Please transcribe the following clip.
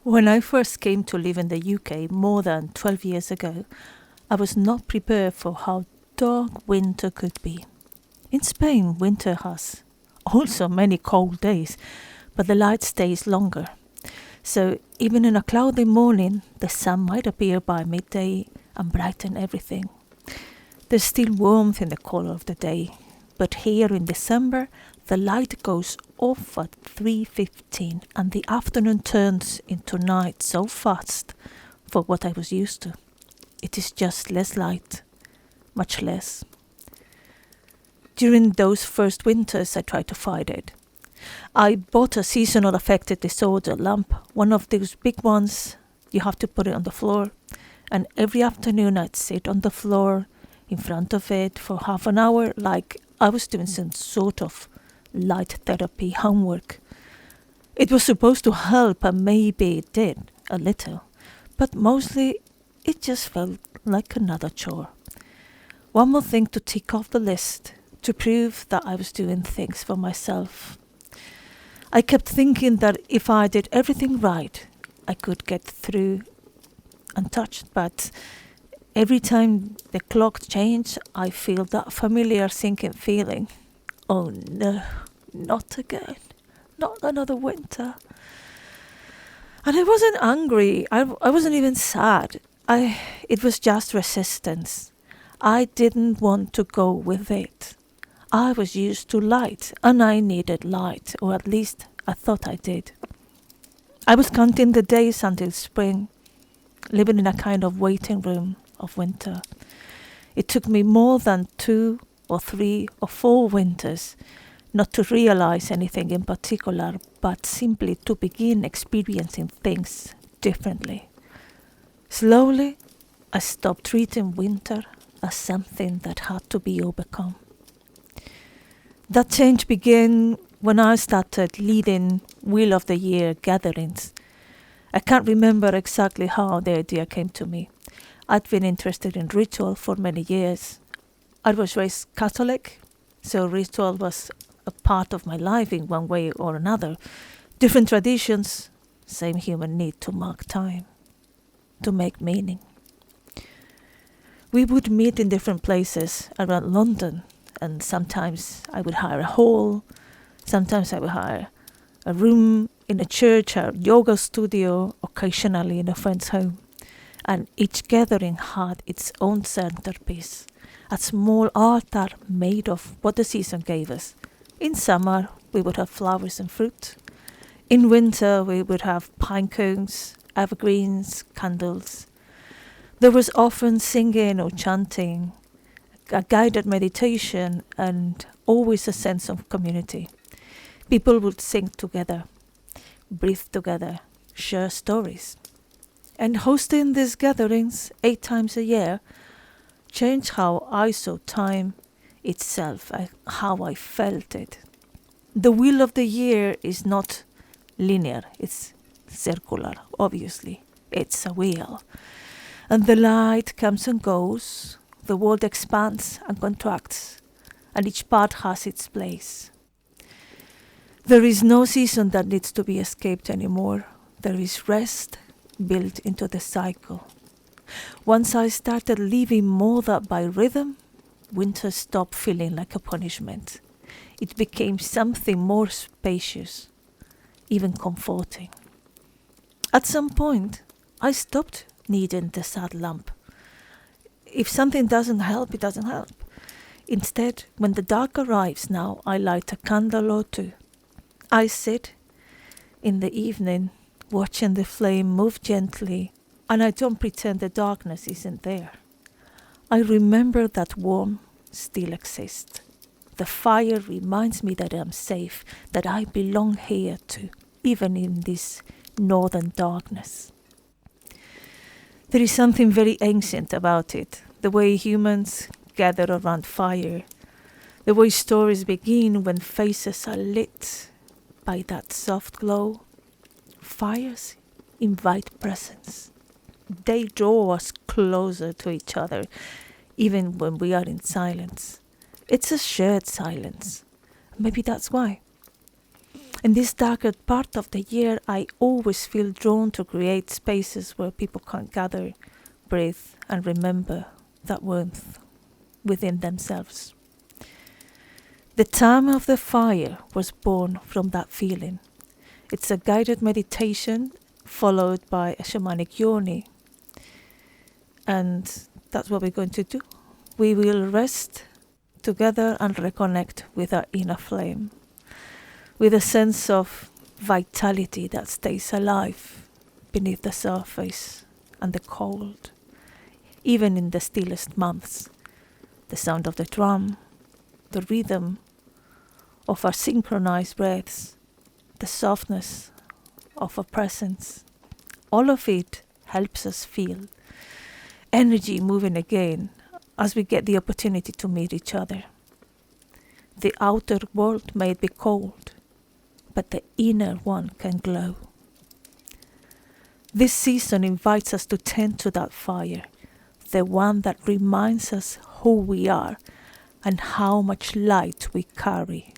When I first came to live in the UK more than 12 years ago, I was not prepared for how dark winter could be. In Spain, winter has also many cold days, but the light stays longer. So even in a cloudy morning, the sun might appear by midday and brighten everything. There's still warmth in the colour of the day, but here in December, the light goes off at 3:15 and the afternoon turns into night so fast for what I was used to. It is just less light, much less. During those first winters, I tried to fight it. I bought a seasonal affective disorder lamp, one of those big ones. You have to put it on the floor, and every afternoon I'd sit on the floor in front of it for half an hour like I was doing some sort of light therapy homework. It was supposed to help, and maybe it did, a little, but mostly it just felt like another chore. One more thing to tick off the list, to prove that I was doing things for myself. I kept thinking that if I did everything right, I could get through untouched, but every time the clock changed, I feel that familiar sinking feeling. Oh no, not again, not another winter. And I wasn't angry, I wasn't even sad. It was just resistance. I didn't want to go with it. I was used to light, and I needed light, or at least I thought I did. I was counting the days until spring, living in a kind of waiting room of winter. It took me more than 2 or 3 or 4 winters not to realize anything in particular, but simply to begin experiencing things differently. Slowly, I stopped treating winter as something that had to be overcome. That change began when I started leading Wheel of the Year gatherings. I can't remember exactly how the idea came to me. I'd been interested in ritual for many years. I was raised Catholic, so ritual was a part of my life in one way or another. Different traditions, same human need to mark time, to make meaning. We would meet in different places around London, and sometimes I would hire a hall, sometimes I would hire a room in a church, a yoga studio, occasionally in a friend's home. And each gathering had its own centerpiece, a small altar made of what the season gave us. In summer, we would have flowers and fruit. In winter, we would have pine cones, evergreens, candles. There was often singing or chanting, a guided meditation, and always a sense of community. People would sing together, breathe together, share stories. And hosting these gatherings 8 times a year changed how I saw time itself, how I felt it. The Wheel of the Year is not linear, it's circular, obviously. It's a wheel. And the light comes and goes, the world expands and contracts, and each part has its place. There is no season that needs to be escaped anymore. There is rest built into the cycle. Once I started living more that by rhythm, winter stopped feeling like a punishment. It became something more spacious, even comforting. At some point, I stopped needing the sad lamp. If something doesn't help, it doesn't help. Instead, when the dark arrives now, I light a candle or 2. I sit in the evening watching the flame move gently, and I don't pretend the darkness isn't there. I remember that warmth still exists. The fire reminds me that I'm safe, that I belong here too, even in this northern darkness. There is something very ancient about it, the way humans gather around fire, the way stories begin when faces are lit by that soft glow. Fires invite presence. They draw us closer to each other, even when we are in silence. It's a shared silence. Maybe that's why. In this darker part of the year, I always feel drawn to create spaces where people can gather, breathe, and remember that warmth within themselves. The time of the fire was born from that feeling. It's a guided meditation followed by a shamanic journey. And that's what we're going to do. We will rest together and reconnect with our inner flame, with a sense of vitality that stays alive beneath the surface and the cold, even in the stillest months. The sound of the drum, the rhythm of our synchronized breaths, the softness of our presence, all of it helps us feel energy moving again as we get the opportunity to meet each other. The outer world may be cold, but the inner one can glow. This season invites us to tend to that fire, the one that reminds us who we are and how much light we carry